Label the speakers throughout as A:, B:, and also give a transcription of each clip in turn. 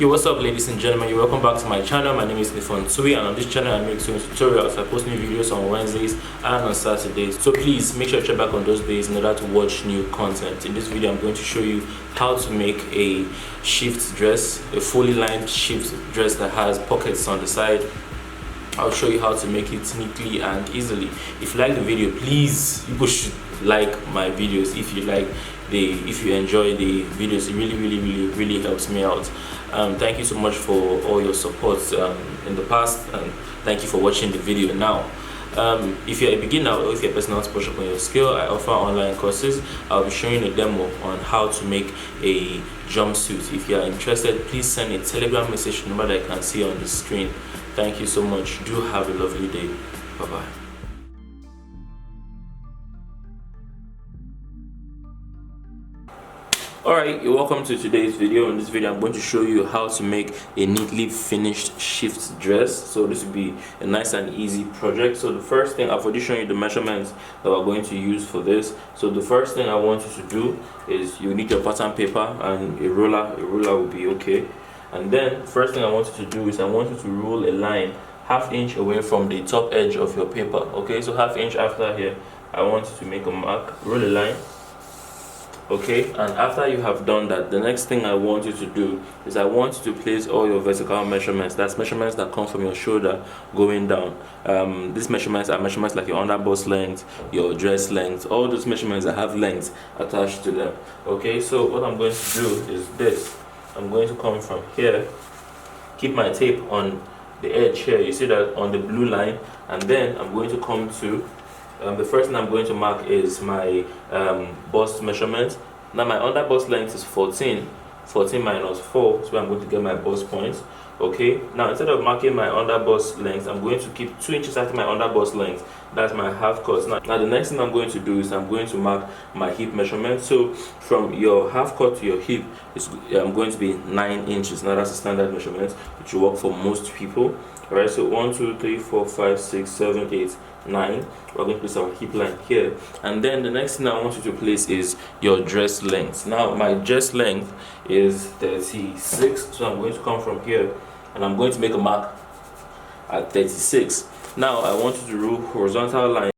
A: Yo, what's up ladies and gentlemen, you're welcome back to my channel. My name is Ndifon Ntui, and on this channel I make sewing tutorials. I post new videos on Wednesdays and on Saturdays, so please make sure to check back on those days in order to watch new content. In this video I'm going to show you how to make a shift dress, a fully lined shift dress that has pockets on the side. I'll show you how to make it neatly and easily. If you like the video, please, people should like my videos. If you enjoy the videos, it really helps me out. Thank you so much for all your support in the past, and thank you for watching the video now. If you're a beginner or if you're a person who wants to push up on your skill, I offer online courses. I'll be showing a demo on how to make a jumpsuit. If you are interested, please send a Telegram message to the number that I can see on the screen. Thank you so much. Do have a lovely day. Bye bye. Alright, you're welcome to today's video. In this video I'm going to show you how to make a neatly finished shift dress. So this will be a nice and easy project. So the first thing, I've already shown you the measurements that we're going to use for this. So the first thing I want you to do is you need your pattern paper and a ruler. A ruler will be okay. And then first thing I want you to do is I want you to roll a line ½ inch away from the top edge of your paper. Okay, so ½ inch after here, I want you to make a mark, roll a line. Okay, and after you have done that, the next thing I want you to do is I want you to place all your vertical measurements. That's measurements that come from your shoulder going down. These measurements are measurements like your underbust length, your dress length, all those measurements that have length attached to them. Okay, so what I'm going to do is this. I'm going to come from here, keep my tape on the edge here, you see that on the blue line, and then I'm going to come to the first thing I'm going to mark is my bust measurement. Now my under bust length is 14 minus 4, so I'm going to get my bust points. Okay, now instead of marking my under bust length, I'm going to keep 2 inches after my under bust length. That's my half cut. Now the next thing I'm going to do is I'm going to mark my hip measurement. So from your half cut to your hip is going to be 9 inches. Now that's a standard measurement which will work for most people. Alright, so 1 2 3 4 5 6 7 8 9. We're going to place our hip line here, and then the next thing I want you to place is your dress length. Now my dress length is 36, so I'm going to come from here and I'm going to make a mark at 36. Now I want you to rule horizontal line.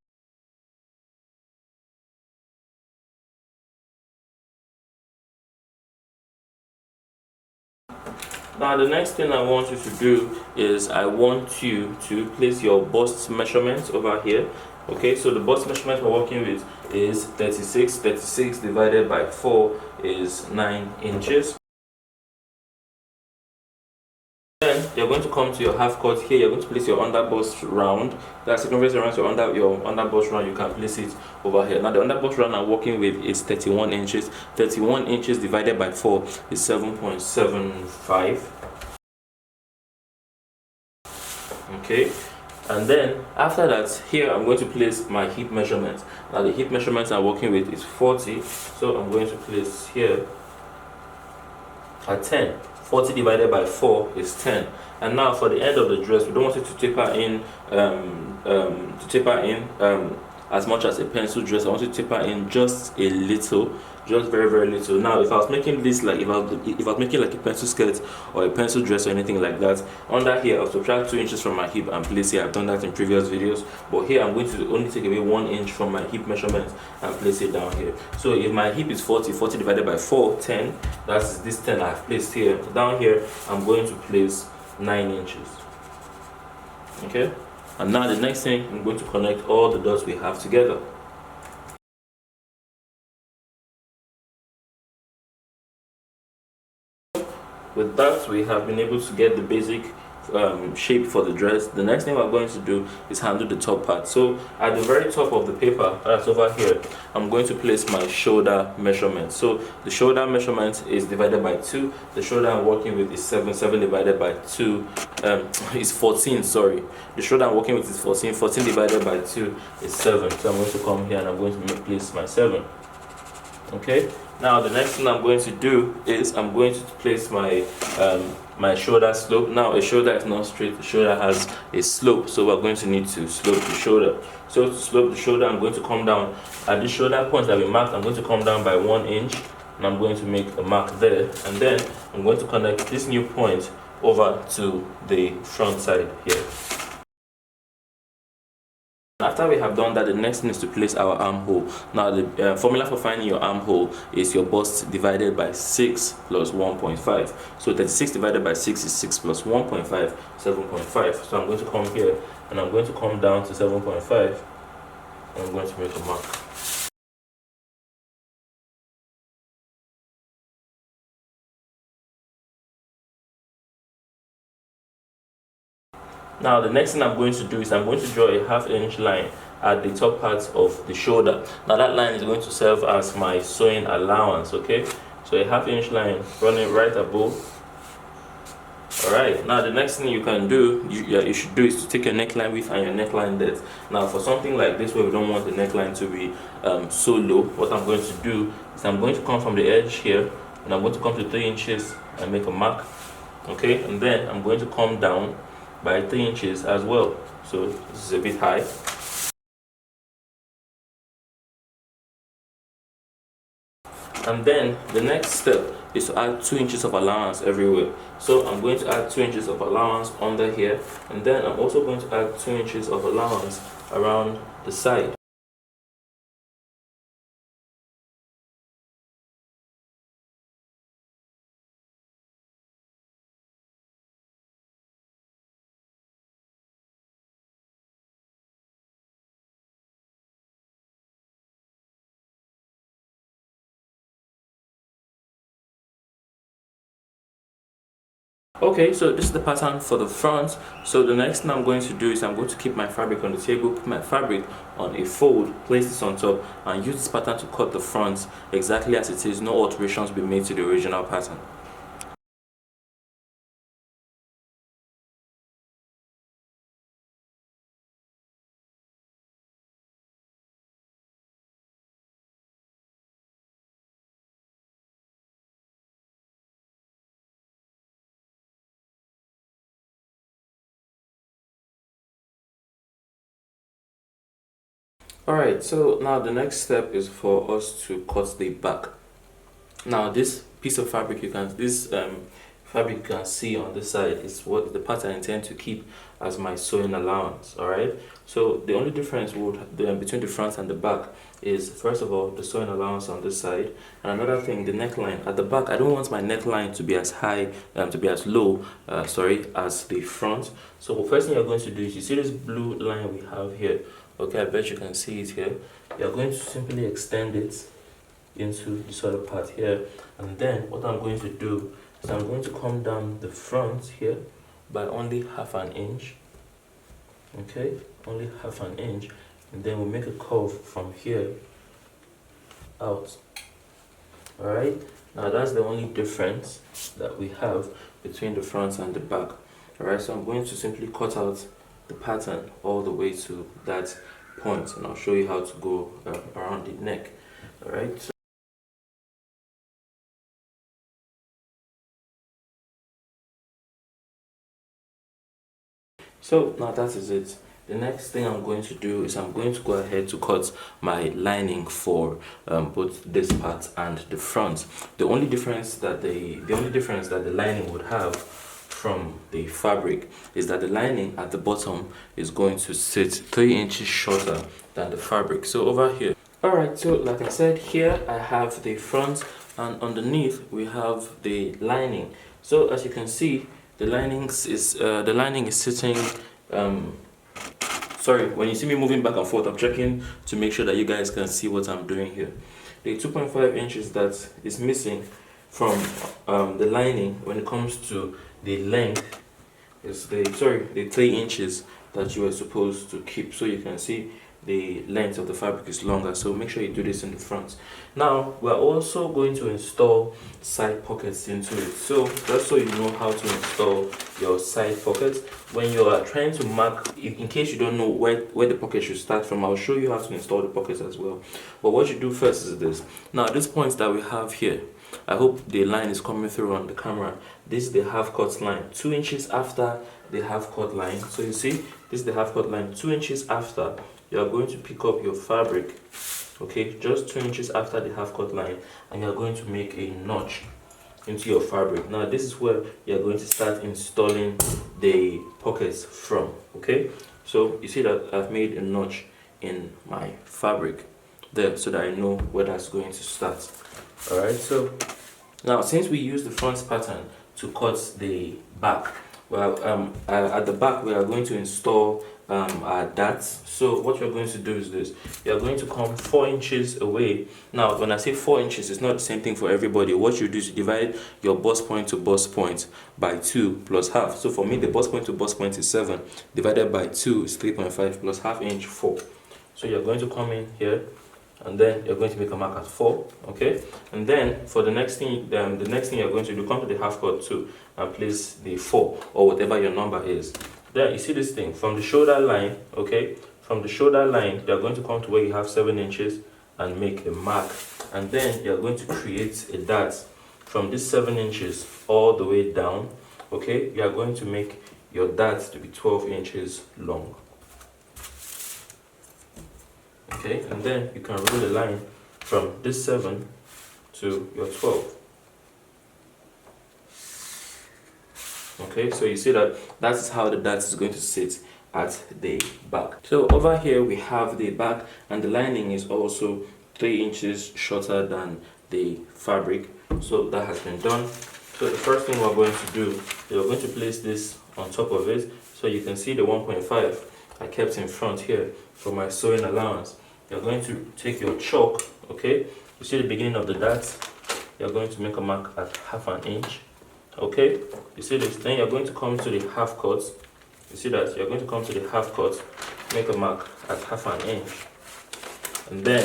A: Now the next thing I want you to do is I want you to place your bust measurements over here. Okay, so the bust measurement we're working with is 36. 36 divided by 4 is 9 inches. Then you're going to come to your half cut here. You're going to place your under bust round. That's circumference around your under bust round. You can place it over here. Now the under bust round I'm working with is 31 inches. 31 inches divided by 4 is 7.75. Okay, and then after that, here I'm going to place my hip measurement. Now the hip measurements I'm working with is 40, so I'm going to place here at 10. 40 divided by 4 is 10. And now for the end of the dress, we don't want it to taper in as much as a pencil dress. I want it to taper in just a little, just very little. Now if I was making this like if I was making like a pencil skirt or a pencil dress or anything like that, under here I'll subtract 2 inches from my hip and place here. I've done that in previous videos, but here I'm going to only take away 1 inch from my hip measurement and place it down here. So if my hip is 40 divided by 4, 10, that's this 10 I've placed here. Down here I'm going to place 9 inches. Okay, and now the next thing, I'm going to connect all the dots we have together. With that, we have been able to get the basic shape for the dress. The next thing we're going to do is handle the top part. So at the very top of the paper, that's over here, I'm going to place my shoulder measurement. So the shoulder measurement is divided by 2. The shoulder I'm working with is 7 divided by 2 is 14, sorry. The shoulder I'm working with is 14 divided by 2 is 7. So I'm going to come here and I'm going to place my 7. Okay, now the next thing I'm going to do is I'm going to place my my shoulder slope. Now a shoulder is not straight, the shoulder has a slope, so we're going to need to slope the shoulder. So to slope the shoulder, I'm going to come down at the shoulder point that we marked. I'm going to come down by 1 inch and I'm going to make a mark there, and then I'm going to connect this new point over to the front side here. After we have done that, the next thing is to place our armhole. Now the formula for finding your armhole is your bust divided by 6 plus 1.5. So 36 divided by 6 is 6 plus 1.5, 7.5. So I'm going to come here and I'm going to come down to 7.5 and I'm going to make a mark. Now the next thing I'm going to do is I'm going to draw a 1/2 inch line at the top part of the shoulder. Now that line is going to serve as my sewing allowance, okay? So a 1/2 inch line running right above. Alright, now the next thing you can do, you should do is to take your neckline width and your neckline depth. Now for something like this where we don't want the neckline to be so low, what I'm going to do is I'm going to come from the edge here and I'm going to come to 3 inches and make a mark, okay? And then I'm going to come down by 3 inches as well. So this is a bit high. And then the next step is to add 2 inches of allowance everywhere. So I'm going to add 2 inches of allowance under here, and then I'm also going to add 2 inches of allowance around the side. Okay, so this is the pattern for the front. So the next thing I'm going to do is I'm going to keep my fabric on the table, put my fabric on a fold, place this on top, and use this pattern to cut the front exactly as it is. No alterations will be made to the original pattern. Alright, so now the next step is for us to cut the back. Now this piece of fabric fabric you can see on this side is what the part I intend to keep as my sewing allowance. Alright, so the only difference between the front and the back is, first of all, the sewing allowance on this side, and another thing, the neckline at the back. I don't want my neckline to be as high, to be as low, as the front. So the first thing you're going to do is, you see this blue line we have here. Okay, I bet you can see it here. You're going to simply extend it into this other part here, and then what I'm going to do is I'm going to come down the front here by only 1/2 inch. Okay, only 1/2 inch, and then we'll make a curve from here out. Alright, now that's the only difference that we have between the front and the back. Alright, so I'm going to simply cut out the pattern all the way to that point, and I'll show you how to go around the neck. Alright. So now that is it. The next thing I'm going to do is I'm going to go ahead to cut my lining for both this part and the front. The only difference that the lining would have from the fabric is that the lining at the bottom is going to sit 3 inches shorter than the fabric. So over here, alright, so like I said, here I have the front, and underneath we have the lining. So as you can see, the lining is sitting sorry, when you see me moving back and forth, I'm checking to make sure that you guys can see what I'm doing here. The 2.5 inches that is missing from the lining when it comes to the length is the 3 inches that you are supposed to keep. So you can see the length of the fabric is longer, so make sure you do this in the front. Now we're also going to install side pockets into it. So just so you know how to install your side pockets, when you are trying to mark, in case you don't know where the pocket should start from, I'll show you how to install the pockets as well. But what you do first is this. Now this point that we have here, I hope the line is coming through on the camera. This is the half cut line, 2 inches after the half cut line. So you see, this is the half cut line, 2 inches after. You are going to pick up your fabric, okay, just 2 inches after the half cut line, and you are going to make a notch. into your fabric. Now this is where you're going to start installing the pockets from. Okay, so you see that I've made a notch in my fabric there so that I know where that's going to start. All right, so now since we use the front pattern to cut the back, well, at the back we are going to install our darts. So what you're going to do is this: you're going to come 4 inches away. Now when I say 4 inches, it's not the same thing for everybody. What you do is you divide your bust point to bust point by 2 plus half. So for me, the bust point to bust point is 7 divided by 2 is 3.5 plus half inch 4. So you're going to come in here, and then you're going to make a mark at 4. Okay, and then for the next thing you're going to do, come to the half cut 2 and place the 4 or whatever your number is. Then you see this thing from the shoulder line. Okay, from the shoulder line you're going to come to where you have 7 inches and make a mark, and then you're going to create a dart from this 7 inches all the way down. Okay, you are going to make your dart to be 12 inches long. Okay, and then you can rule a line from this 7 to your 12. Okay, so you see that is how the dart is going to sit at the back. So over here we have the back, and the lining is also 3 inches shorter than the fabric. So that has been done. So the first thing we're going to do, we're going to place this on top of it. So you can see the 1.5 I kept in front here for my sewing allowance. You're going to take your chalk. Okay, you see the beginning of the dart, you're going to make a mark at half an inch. Okay, you see this, then you're going to come to the half cut. You see that you're going to come to the half cut, make a mark at half an inch, and then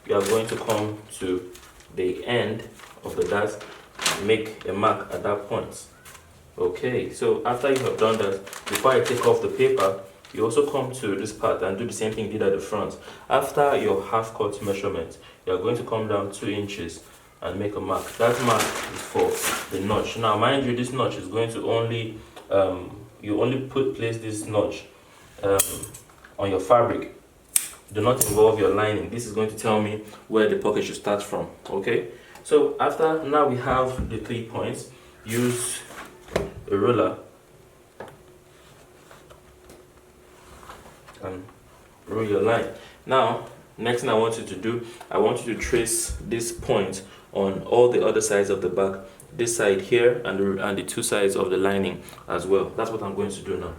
A: you are going to come to the end of the dart and make a mark at that point. Okay, so after you have done that, before I take off the paper, you also come to this part and do the same thing you did at the front. After your half cut measurement, you are going to come down 2 inches and make a mark. That mark is for the notch. Now mind you, this notch is going to only you only place this notch on your fabric. Do not involve your lining. This is going to tell me where the pocket should start from. Okay, so after now we have the 3 points. Use a ruler and rule your line. Now next thing I want you to do, I want you to trace this point on all the other sides of the back, this side here and the 2 sides of the lining as well. That's what I'm going to do now.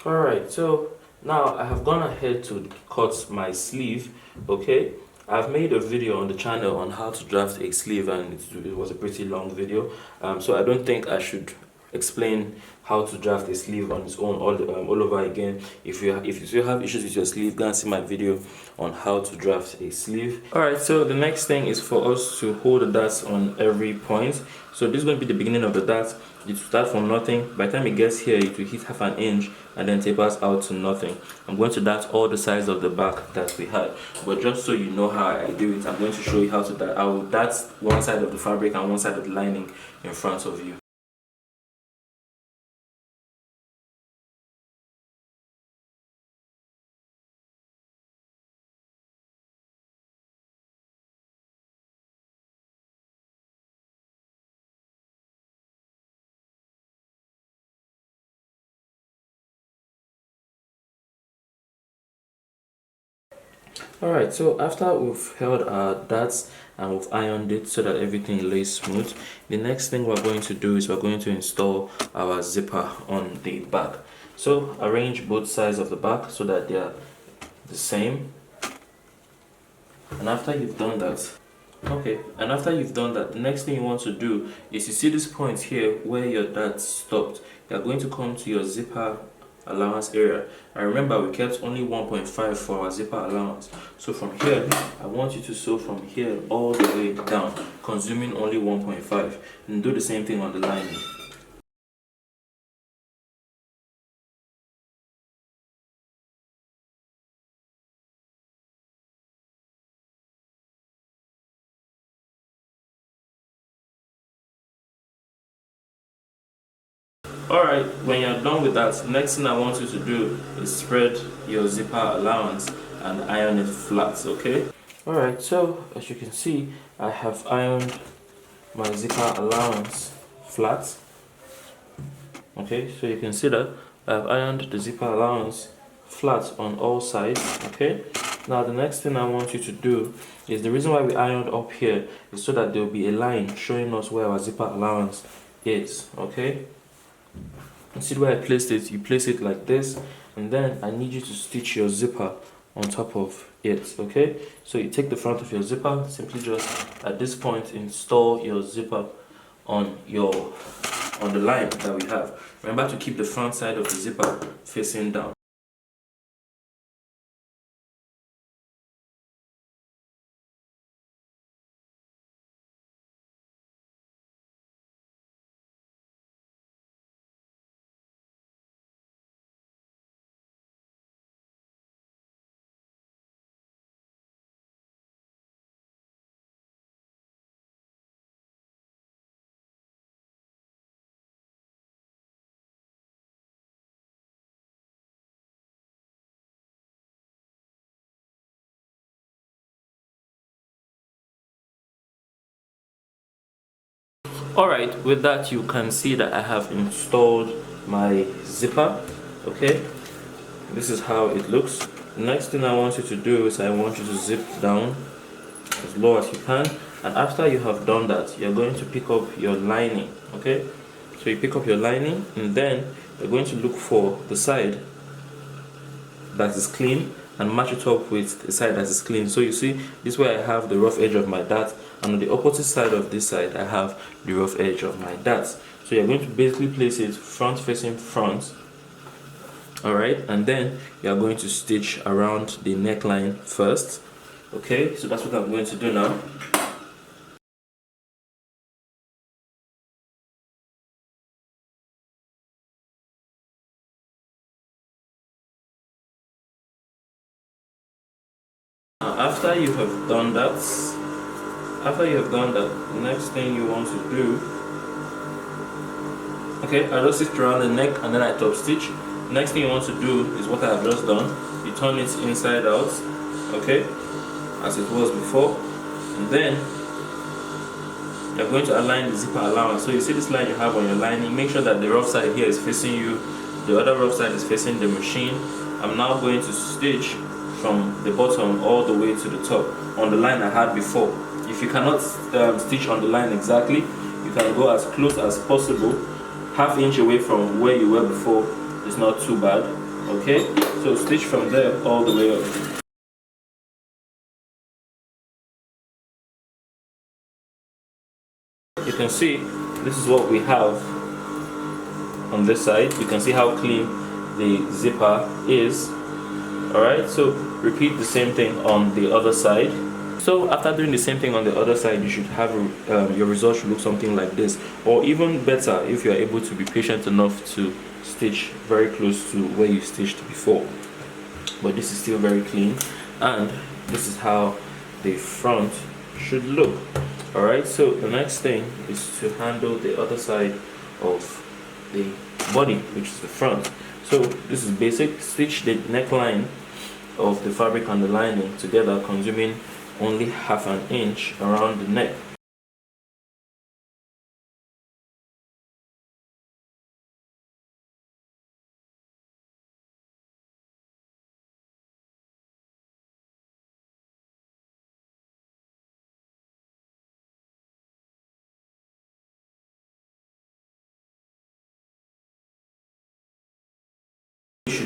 A: Alright, so now I have gone ahead to cut my sleeve. Okay, I've made a video on the channel on how to draft a sleeve, and it was a pretty long video, so I don't think I should explain how to draft a sleeve on its own all over again. If you still have issues with your sleeve, go and see my video on how to draft a sleeve. Alright, so the next thing is for us to hold the darts on every point. So this is going to be the beginning of the dart. It will start from nothing. By the time it gets here, it will hit half an inch and then tapers out to nothing. I'm going to dart all the sides of the back that we had, but just so you know how I do it, I'm going to show you how to dart. I will dart one side of the fabric and one side of the lining in front of you. Alright, so after we've held our darts and we've ironed it so that everything lays smooth, the next thing we're going to do is we're going to install our zipper on the back. So arrange both sides of the back so that they are the same. And after you've done that, the next thing you want to do is, you see this point here where your dart stopped, you're going to come to your zipper allowance area. And remember, we kept only 1.5 for our zipper allowance. So from here, I want you to sew from here all the way down, consuming only 1.5, and do the same thing on the lining. Alright, when you're done with that, next thing I want you to do is spread your zipper allowance and iron it flat, okay? Alright, so as you can see, I have ironed my zipper allowance flat. Okay, so you can see that I've ironed the zipper allowance flat on all sides. Okay, now the next thing I want you to do is, the reason why we ironed up here is so that there will be a line showing us where our zipper allowance is. Okay, you see where I placed it? You place it like this, and then I need you to stitch your zipper on top of it. Okay, so you take the front of your zipper, simply just at this point install your zipper on the line that we have. Remember to keep the front side of the zipper facing down. Alright, with that you can see that I have installed my zipper. Okay, this is how it looks. The next thing I want you to do is I want you to zip down as low as you can, and after you have done that, you're going to pick up your lining. Okay, so you pick up your lining, and then you're going to look for the side that is clean and match it up with the side that is clean. So you see, this way I have the rough edge of my dart, and on the opposite side of this side I have the rough edge of my dart. So you're going to basically place it front facing front. Alright, and then you are going to stitch around the neckline first. Okay, so that's what I'm going to do now. After you have done that, the next thing you want to do, okay, I just stitch around the neck and then I top stitch. The next thing you want to do is what I have just done. You turn it inside out, okay, as it was before, and then you're going to align the zipper allowance. So you see this line you have on your lining, make sure that the rough side here is facing you, the other rough side is facing the machine. I'm now going to stitch from the bottom all the way to the top on the line I had before. If you cannot stitch on the line exactly, you can go as close as possible, ½ inch away from where you were before. It's not too bad. Okay, so stitch from there all the way up. You can see this is what we have on this side. You can see how clean the zipper is. Alright, so repeat the same thing on the other side. So after doing the same thing on the other side, you should have your result should look something like this, or even better if you are able to be patient enough to stitch very close to where you stitched before. But this is still very clean, and this is how the front should look. Alright, so the next thing is to handle the other side of the body, which is the front. So this is basic. Stitch the neckline of the fabric and the lining together, consuming only ½ inch around the neck.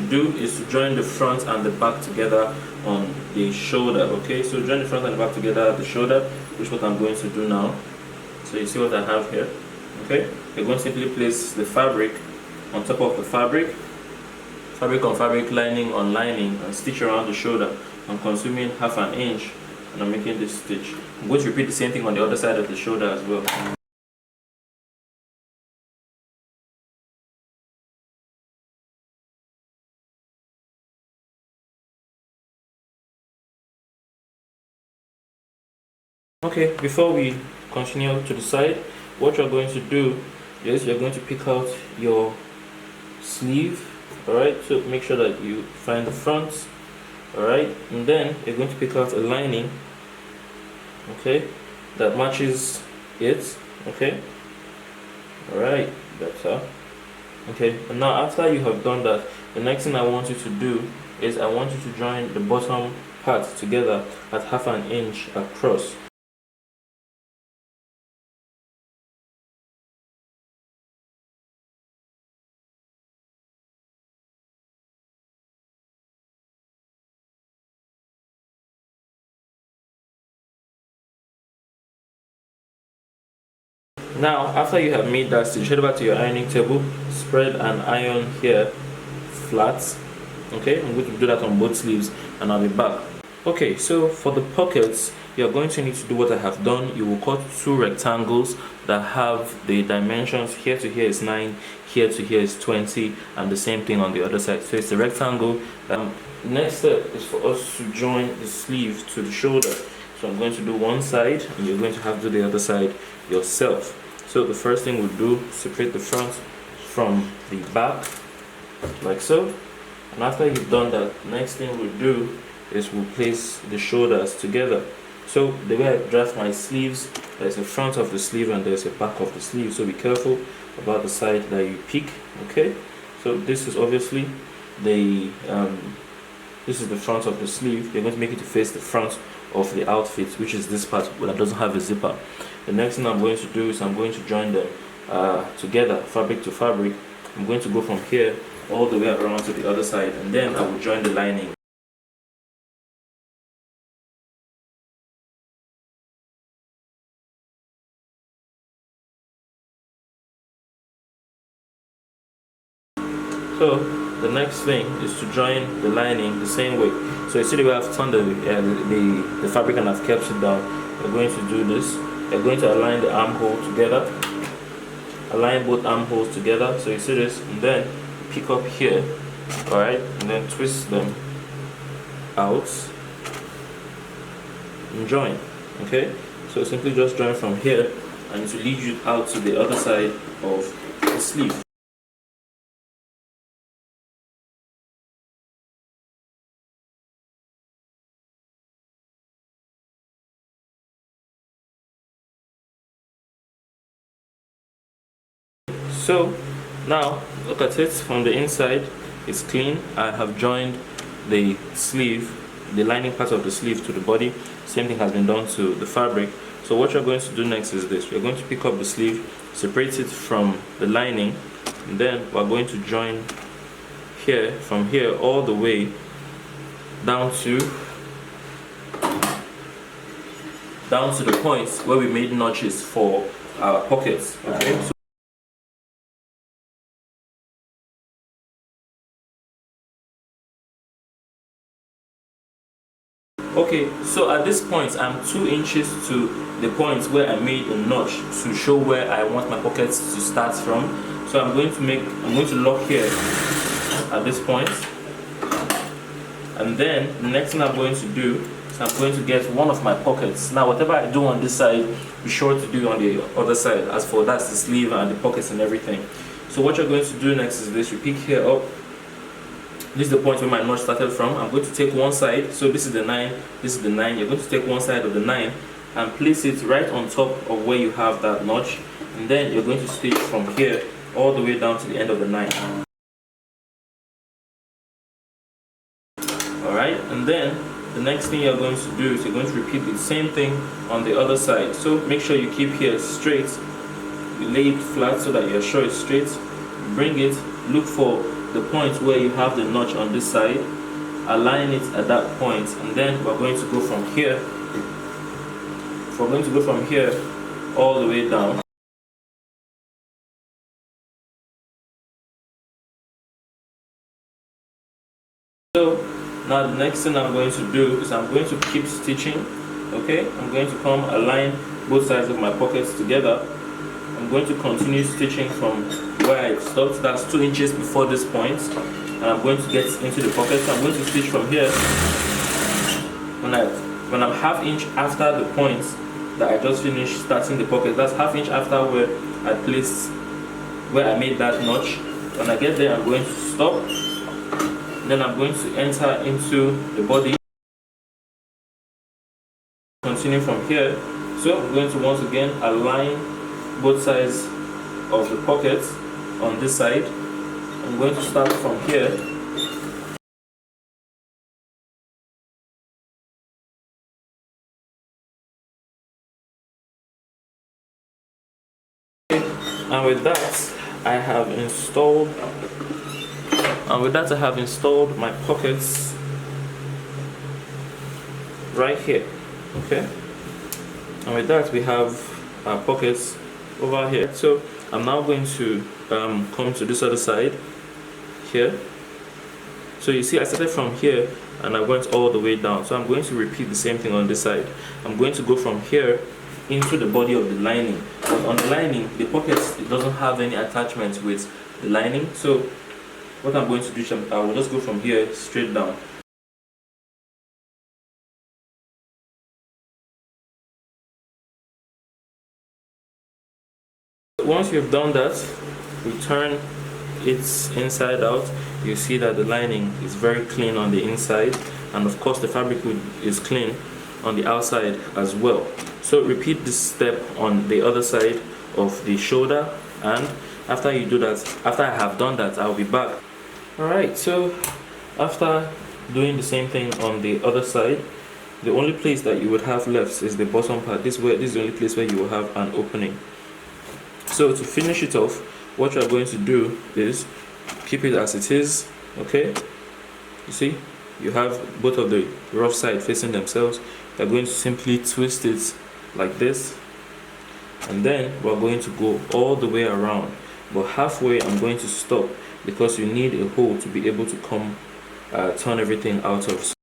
A: Do is to join the front and the back together on the shoulder. Okay, so join the front and the back together at the shoulder, which is what I'm going to do now. So you see what I have here. Okay, you're going to simply place the fabric on top of the fabric on fabric, lining on lining, and stitch around the shoulder. I'm consuming ½ inch, and I'm making this stitch. I'm going to repeat the same thing on the other side of the shoulder as well. Okay, before we continue to the side, what you're going to do is you're going to pick out your sleeve. Alright, so make sure that you find the front. Alright, and then you're going to pick out a lining, okay, that matches it. Okay, all right, better. Okay, and now after you have done that, the next thing I want you to do is I want you to join the bottom part together at 1/2 inch across. Now, after you have made that stitch, head over to your ironing table, spread an iron here flat. Okay, I'm going to do that on both sleeves and I'll be back. Okay, so for the pockets, you're going to need to do what I have done. You will cut 2 rectangles that have the dimensions here to here is 9, here to here is 20, and the same thing on the other side. So it's a rectangle. Next step is for us to join the sleeve to the shoulder. So I'm going to do one side and you're going to have to do the other side yourself. So the first thing we'll do, separate the front from the back, like so. And after you've done that, next thing we'll do is we'll place the shoulders together. So the way I draft my sleeves, there's a front of the sleeve and there's a back of the sleeve. So be careful about the side that you pick. Okay. So this is obviously the front of the sleeve. You're going to make it to face the front of the outfit, which is this part that doesn't have a zipper. The next thing I'm going to do is I'm going to join them together, fabric to fabric. I'm going to go from here all the way around to the other side, and then I will join the lining. So the next thing is to join the lining the same way. So you see the way I've turned the fabric and I've kept it down. We're going to do this. We're going to align the armhole together. Align both armholes together. So you see this, and then pick up here, alright, and then twist them out and join. Okay, so simply just join from here and to lead you out to the other side of the sleeve. So now look at it from the inside. It's clean. I have joined the sleeve, the lining part of the sleeve to the body. Same thing has been done to the fabric. So what you're going to do next is this. We're going to pick up the sleeve, separate it from the lining, and then we're going to join here, from here all the way down to the points where we made notches for our pockets. Okay. Okay, so at this point I'm 2 inches to the point where I made a notch to show where I want my pockets to start from. So I'm going to lock here at this point, and then the next thing I'm going to do is I'm going to get one of my pockets. Now whatever I do on this side, be sure to do on the other side. As for that's the sleeve and the pockets and everything. So what you're going to do next is this. You pick here up. This is the point where my notch started from. I'm going to take one side. So this is the 9, this is the 9. You're going to take one side of the 9 and place it right on top of where you have that notch. And then you're going to stitch from here all the way down to the end of the 9. Alright, and then the next thing you're going to do is you're going to repeat the same thing on the other side. So make sure you keep here straight. You lay it flat so that you're sure it's straight. Bring it, look for the point where you have the notch on this side, align it at that point, and then we're going to go from here. We're going to go from here all the way down. So now the next thing I'm going to do is I'm going to keep stitching. Okay, I'm going to come align both sides of my pockets together. I'm going to continue stitching from where I stopped. That's 2 inches before this point, and I'm going to get into the pocket. So I'm going to stitch from here. When I'm 1/2 inch after the point that I just finished starting the pocket, that's 1/2 inch after where I made that notch. When I get there, I'm going to stop. Then I'm going to enter into the body. Continue from here. So I'm going to once again align both sides of the pockets on this side. I'm going to start from here. And with that, I have installed my pockets right here. Okay, and with that we have our pockets over here. So I'm now going to come to this other side here. So you see I started from here and I went all the way down, so I'm going to repeat the same thing on this side. I'm going to go from here into the body of the lining, but on the lining, the pockets, it doesn't have any attachment with the lining. So what I'm going to do is I will just go from here straight down. Once you've done that, we turn its inside out. You see that the lining is very clean on the inside, and of course the fabric is clean on the outside as well. So repeat this step on the other side of the shoulder, and after you do that, after I have done that, I'll be back. Alright, so after doing the same thing on the other side, the only place that you would have left is the bottom part. This is the only place where you will have an opening. So to finish it off, what you're going to do is keep it as it is. Okay, you see you have both of the rough side facing themselves. You're going to simply twist it like this, and then we're going to go all the way around, but halfway I'm going to stop because you need a hole to be able to come turn everything out of.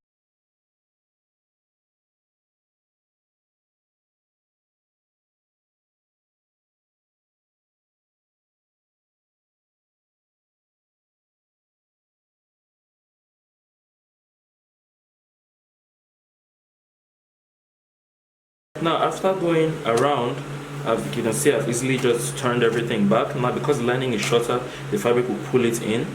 A: Now after going around, you can see I've easily just turned everything back. Now because the lining is shorter, the fabric will pull it in.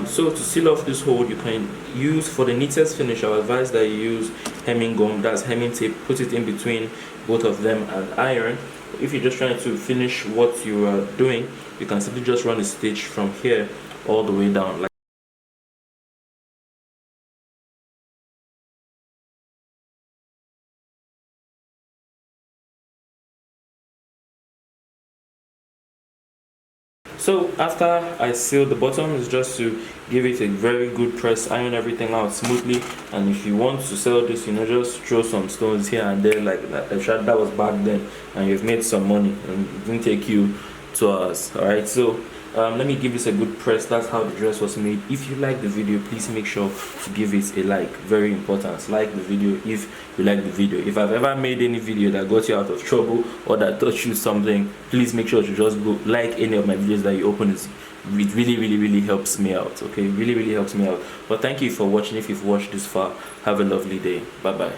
A: So to seal off this hole, you can use, for the neatest finish, I advise that you use hemming gum, that's hemming tape. Put it in between both of them and iron. If you're just trying to finish what you are doing, you can simply just run a stitch from here all the way down. So after I seal the bottom, is just to give it a very good press, iron everything out smoothly. And if you want to sell this, just throw some stones here and there like that. That was back then, and you've made some money, and it didn't take you 2 hours. Alright, so let me give this a good press. That's how the dress was made. If you like the video, please make sure to give it a like. Very important. Like the video if you like the video. If I've ever made any video that got you out of trouble or that taught you something, please make sure to just go like any of my videos that you open. It really helps me out. Okay, really helps me out. But thank you for watching. If you've watched this far, have a lovely day. Bye bye.